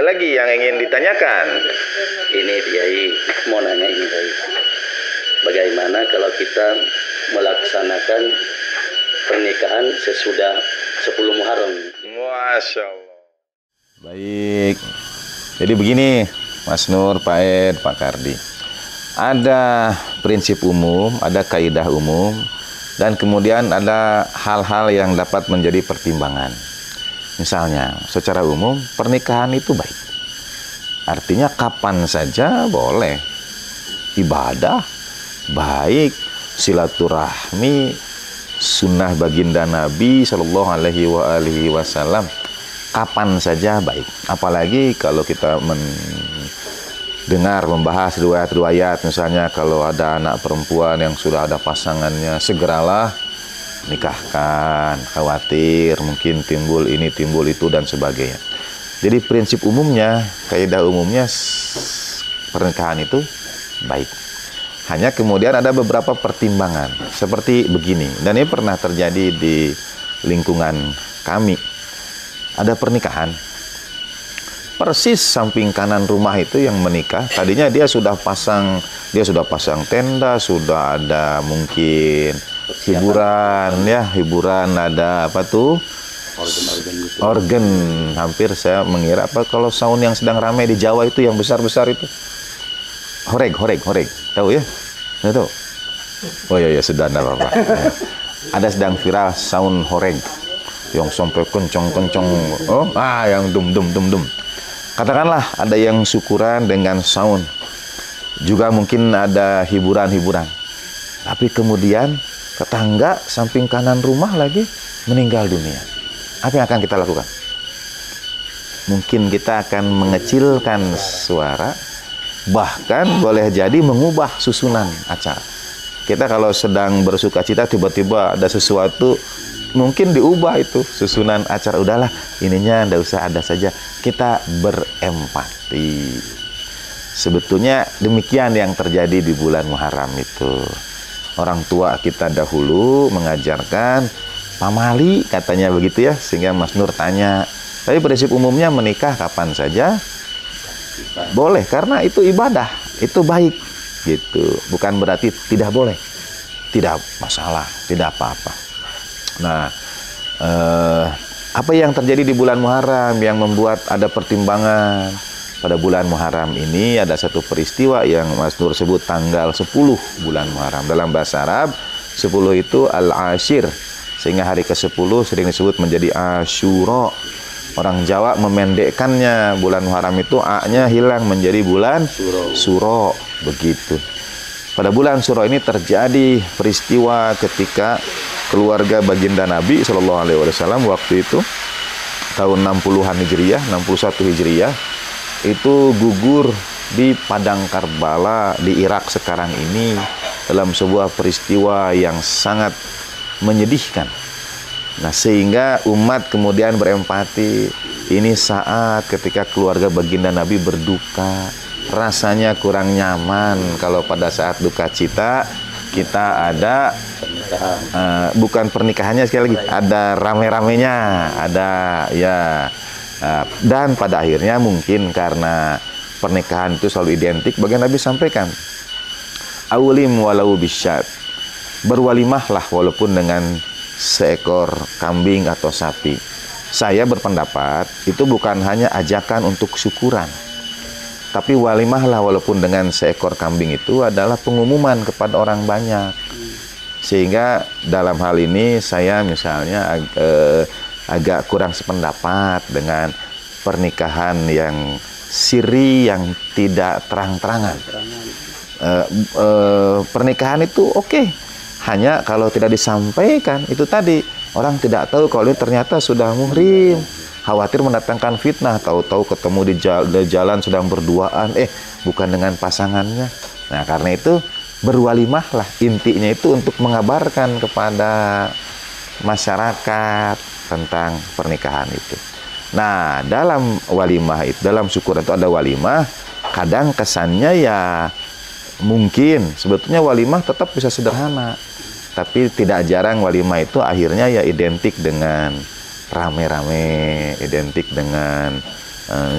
lagi yang ingin ditanyakan? Ini Kiai, mau nanya ini Kiai. Bagaimana kalau kita melaksanakan pernikahan sesudah 10 Muharram? Masya Allah. Baik. Jadi begini, Mas Nur, Pak Ed, Pak Kardi. Ada prinsip umum, ada kaidah umum, dan kemudian ada hal-hal yang dapat menjadi pertimbangan. Misalnya, secara umum, pernikahan itu baik. Artinya kapan saja boleh. Ibadah, baik, silaturahmi, sunnah baginda Nabi Shallallahu Alaihi Wasallam, kapan saja baik. Apalagi kalau kita dengar membahas riwayat-riwayat, misalnya kalau ada anak perempuan yang sudah ada pasangannya, segeralah nikahkan, khawatir mungkin timbul ini, timbul itu, dan sebagainya. Jadi prinsip umumnya, kaidah umumnya, pernikahan itu baik. Hanya kemudian ada beberapa pertimbangan, seperti begini, dan ini pernah terjadi di lingkungan kami. Ada pernikahan, persis samping kanan rumah itu yang menikah. Tadinya dia sudah pasang tenda, sudah ada mungkin hiburan, ya hiburan, ada apa tuh? Organ. Hampir saya mengira apa kalau sound yang sedang ramai di Jawa itu yang besar-besar itu. Horeg. Tahu ya? Tahu. Oh iya sedang apa? Ya. Ada sedang viral sound horeg yang sampai kencang-kencang. Oh, yang dum. Katakanlah ada yang syukuran dengan sound. Juga mungkin ada hiburan-hiburan. Tapi kemudian tetangga samping kanan rumah lagi meninggal dunia. Apa yang akan kita lakukan? Mungkin kita akan mengecilkan suara, bahkan boleh jadi mengubah susunan acara. Kita kalau sedang bersuka cita tiba-tiba ada sesuatu, mungkin diubah itu susunan acara. Udahlah, ininya ndak usah ada saja. Kita berempati. Sebetulnya demikian yang terjadi di bulan Muharram itu. Orang tua kita dahulu mengajarkan pamali, katanya begitu ya, sehingga Mas Nur tanya. Tapi prinsip umumnya menikah kapan saja boleh, karena itu ibadah, itu baik gitu. Bukan berarti tidak boleh, tidak masalah, tidak apa-apa. Nah, apa yang terjadi di bulan Muharram yang membuat ada pertimbangan? Pada bulan Muharram ini ada satu peristiwa yang Mas Nur sebut tanggal 10 bulan Muharram. Dalam bahasa Arab, 10 itu al-ashir, sehingga hari ke-10 sering disebut menjadi Asyura. Orang Jawa memendekkannya, bulan Muharram itu A-nya hilang menjadi bulan Suro, begitu. Pada bulan Suro ini terjadi peristiwa ketika keluarga baginda Nabi Shallallahu Alaihi Wasallam waktu itu tahun 60-an Hijriah, 61 Hijriah, itu gugur di padang Karbala di Irak sekarang ini dalam sebuah peristiwa yang sangat menyedihkan. Nah, sehingga umat kemudian berempati. Ini saat ketika keluarga baginda Nabi berduka, rasanya kurang nyaman kalau pada saat duka cita kita ada bukan pernikahannya, sekali lagi ada rame-ramenya, ada ya. Dan pada akhirnya mungkin karena pernikahan itu selalu identik, bagian Nabi sampaikan, awlim walau bisyat, berwalimahlah walaupun dengan seekor kambing atau sapi. Saya berpendapat itu bukan hanya ajakan untuk syukuran, tapi walimahlah walaupun dengan seekor kambing itu adalah pengumuman kepada orang banyak. Sehingga dalam hal ini saya misalnya agak kurang sependapat dengan pernikahan yang siri, yang tidak terang-terangan. Pernikahan itu oke, hanya kalau tidak disampaikan, itu tadi orang tidak tahu kalau ini ternyata sudah muhrim, khawatir mendatangkan fitnah, tahu-tahu ketemu di jalan sedang berduaan, bukan dengan pasangannya. Nah, karena itu berwalimahlah, intinya itu untuk mengabarkan kepada masyarakat tentang pernikahan itu. Nah, dalam walimah itu, dalam syukuran itu ada walimah, kadang kesannya ya mungkin sebetulnya walimah tetap bisa sederhana, tapi tidak jarang walimah itu akhirnya ya identik dengan rame-rame, identik dengan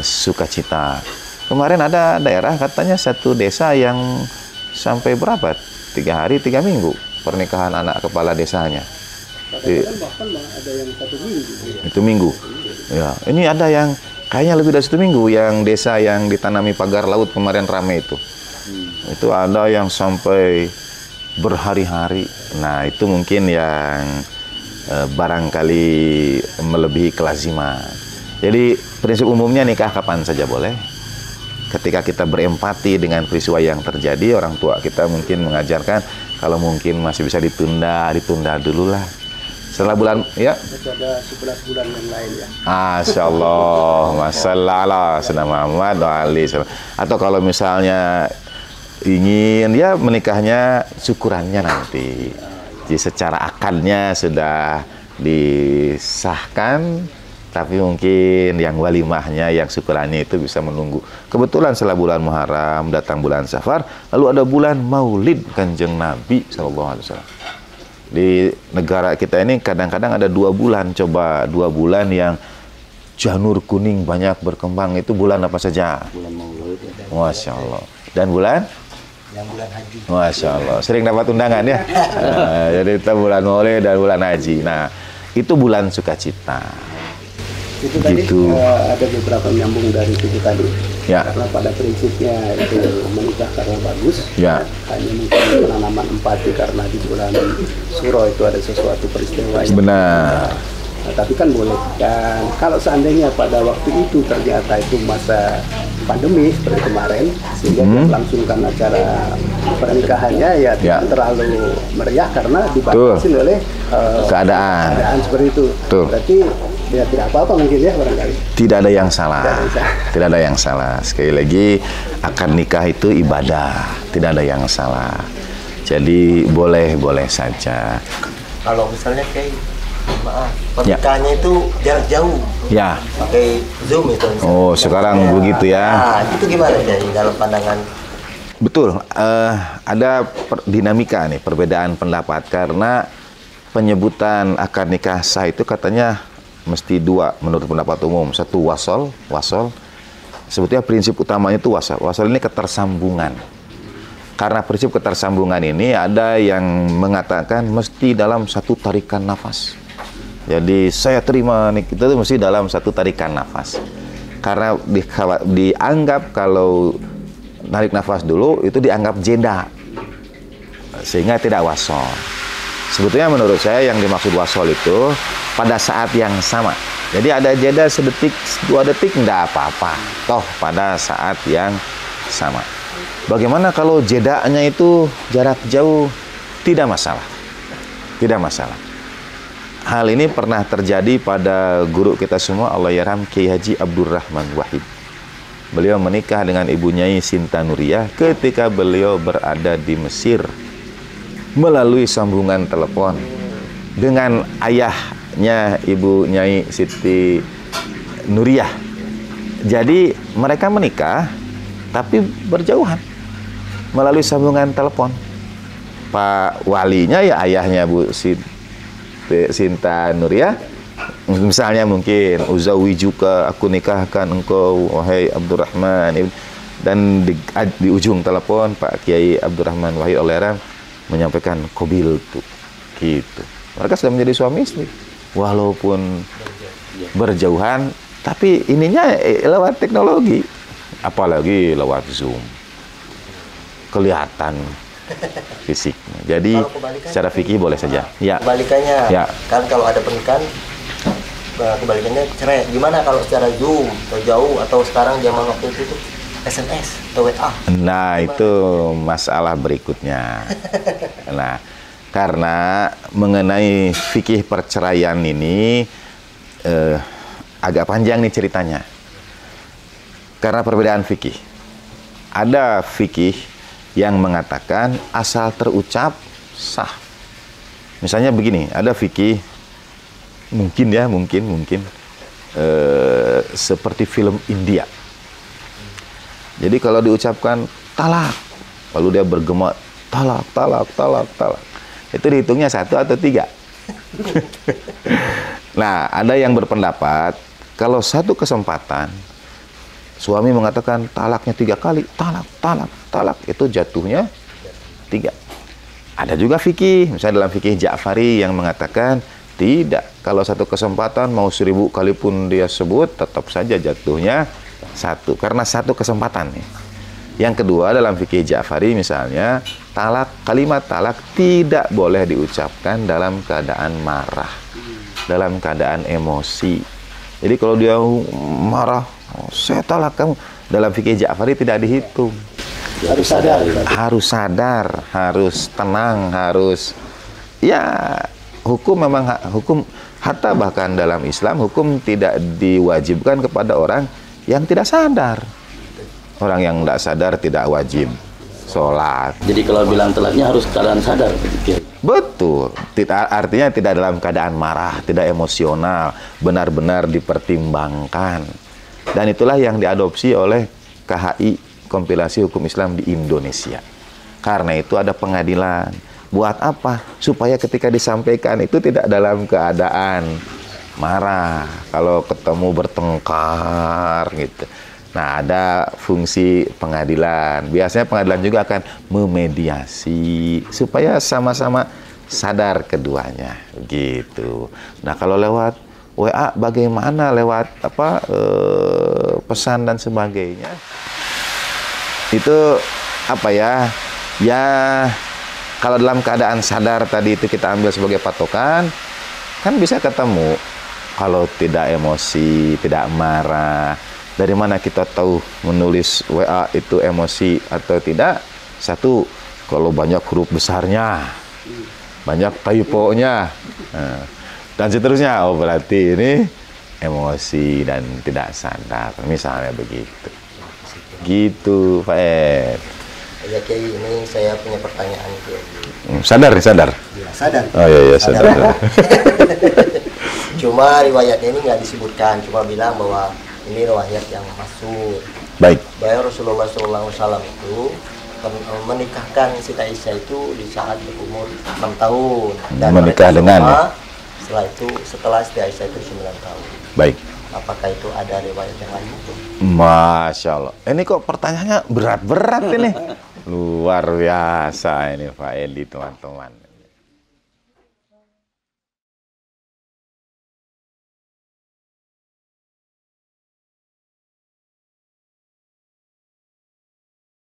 sukacita. Kemarin ada daerah katanya satu desa yang sampai berapa? 3 hari 3 minggu pernikahan anak kepala desanya. Bahkan ada yang 1 minggu. Itu minggu. Ya, ini ada yang kayaknya lebih dari 1 minggu yang desa yang ditanami pagar laut kemarin rame itu. Itu ada yang sampai berhari-hari. Nah, itu mungkin yang barangkali melebihi kelaziman. Jadi prinsip umumnya nikah kapan saja boleh. Ketika kita berempati dengan peristiwa yang terjadi, orang tua kita mungkin mengajarkan kalau mungkin masih bisa ditunda dulu lah. Setelah bulan, ya. Itu ada 11 bulan yang lain ya. Masya Allah, masalah Sayyidina Muhammad wa ali. Atau kalau misalnya ingin ya menikahnya syukurannya nanti. Jadi secara akadnya sudah disahkan, tapi mungkin yang walimahnya, yang syukurannya itu bisa menunggu. Kebetulan setelah bulan Muharram datang bulan Safar, lalu ada bulan Maulid Kanjeng Nabi SAW. Di negara kita ini kadang-kadang ada 2 bulan, coba 2 bulan yang janur kuning banyak berkembang, itu bulan apa saja? Bulan Maulid. Masya Allah. Dan bulan? Yang bulan haji. Masya Allah. Sering dapat undangan ya? Jadi itu bulan Maulid dan bulan haji. Nah, itu bulan sukacita. Itu tadi Gitu. ada beberapa nyambung dari itu tadi. Ya. Karena pada prinsipnya itu menikah karena bagus. Ya. Hanya mungkin penanaman empati karena di bulan Suro itu ada sesuatu peristiwa yang Benar. Nah, tapi kan boleh kan kalau seandainya pada waktu itu ternyata itu masa pandemi seperti kemarin sehingga dia melangsungkan acara pernikahannya ya tidak terlalu meriah karena dibatasi oleh keadaan seperti itu. Betul. Berarti ya tidak apa-apa mungkin ya barangkali. Tidak ada yang salah. Tidak bisa. Tidak ada yang salah. Sekali lagi, akad nikah itu ibadah. Tidak ada yang salah. Jadi boleh-boleh saja. Kalau misalnya kayak maaf pernikahannya itu jarak jauh Ya. pakai Zoom itu misalnya. Oh, sekarang begitu ya. Nah, itu gimana jadi dalam pandangan Betul, ada dinamika nih, perbedaan pendapat karena penyebutan akad nikah sah itu katanya mesti 2 menurut pendapat umum. 1 wasol. Sebetulnya prinsip utamanya itu wasol. Wasol ini ketersambungan. Karena prinsip ketersambungan ini ada yang mengatakan mesti dalam 1 tarikan nafas. Jadi saya terima nih, itu mesti dalam 1 tarikan nafas. Karena dianggap kalau narik nafas dulu itu dianggap jeda, sehingga tidak wasol. Sebetulnya menurut saya yang dimaksud wasol itu pada saat yang sama. Jadi ada jeda sedetik, 2 detik enggak apa-apa. Toh pada saat yang sama. Bagaimana kalau jedanya itu jarak jauh? Tidak masalah. Tidak masalah. Hal ini pernah terjadi pada guru kita semua, Allahyarham Kiai Haji Abdurrahman Wahid. Beliau menikah dengan Ibu Nyai Sinta Nuriyah ketika beliau berada di Mesir melalui sambungan telepon dengan ayahnya Ibu Nyai Siti Nuriyah. Jadi mereka menikah tapi berjauhan melalui sambungan telepon. Pak walinya ya ayahnya Bu Sinta Nuriyah, misalnya mungkin uzawijuka, aku nikahkan engkau wahai Abdurrahman, dan di ujung telepon Pak Kiai Abdurrahman Wahid Allahyarham menyampaikan qabil tuh gitu. Mereka sudah menjadi suami istri walaupun berjauhan, tapi ininya lewat teknologi, apalagi lewat Zoom kelihatan fisiknya. Jadi secara fikih boleh saja. Ya. kebalikannya? Ya. Kan kalau ada pernikahan kebalikannya cerai. Gimana kalau secara Zoom atau jauh atau sekarang zaman waktu itu tuh SMS atau WA? Nah, itu masalah berikutnya. Nah, karena mengenai fikih perceraian ini agak panjang nih ceritanya. Karena perbedaan fikih. Ada fikih yang mengatakan asal terucap sah. Misalnya begini, ada fikih mungkin seperti film India. Jadi kalau diucapkan talak, lalu dia bergema talak, itu dihitungnya 1 atau 3. Nah, ada yang berpendapat kalau 1 kesempatan Suami mengatakan talaknya 3 kali, talak, itu jatuhnya 3. Ada juga fikih, misalnya dalam fikih Ja'fari yang mengatakan tidak, kalau satu kesempatan mau 1000 kali pun dia sebut, tetap saja jatuhnya 1, karena 1 kesempatan nih. Yang kedua, dalam fikih Ja'fari misalnya, kalimat talak tidak boleh diucapkan dalam keadaan marah, dalam keadaan emosi. Jadi kalau dia marah, saya talak kamu, dalam fikih Ja'fari tidak dihitung. Harus sadar. Harus sadar, harus tenang, harus ya, hukum memang hukum, hatta bahkan dalam Islam hukum tidak diwajibkan kepada orang yang tidak sadar. Orang yang tidak sadar tidak wajib sholat. Jadi kalau bilang telatnya harus keadaan sadar. Betul, artinya tidak dalam keadaan marah, tidak emosional, benar-benar dipertimbangkan. Dan itulah yang diadopsi oleh KHI, Kompilasi Hukum Islam di Indonesia. Karena itu ada pengadilan. Buat apa? Supaya ketika disampaikan itu tidak dalam keadaan marah. Kalau ketemu bertengkar gitu. Nah, ada fungsi pengadilan. Biasanya pengadilan juga akan memediasi supaya sama-sama sadar keduanya, gitu. Nah, kalau lewat WA bagaimana, lewat pesan dan sebagainya, itu apa ya? Ya, kalau dalam keadaan sadar tadi itu kita ambil sebagai patokan, kan bisa ketemu. Kalau tidak emosi, tidak marah, dari mana kita tahu menulis WA itu emosi atau tidak? Satu, kalau banyak huruf besarnya, banyak typo-nya, dan seterusnya. Oh, berarti ini emosi dan tidak sadar, misalnya begitu. Gitu, Pak Ed. Ya Kiai, ini saya punya pertanyaan Kiai. Sadar. Ya, sadar. Oh iya, sadar. Cuma riwayatnya ini nggak disebutkan, cuma bilang bahwa ini riwayat yang masyhur. Baik. Bahwa Rasulullah SAW itu menikahkan Siti Aisyah itu di saat berumur 6 tahun. Dan Menikah dengan setelah Siti Aisyah itu 9 tahun. Baik. Apakah itu ada riwayat yang lain? Masya Allah. Ini kok pertanyaannya berat-berat ini. Luar biasa ini Pak Edi, teman-teman.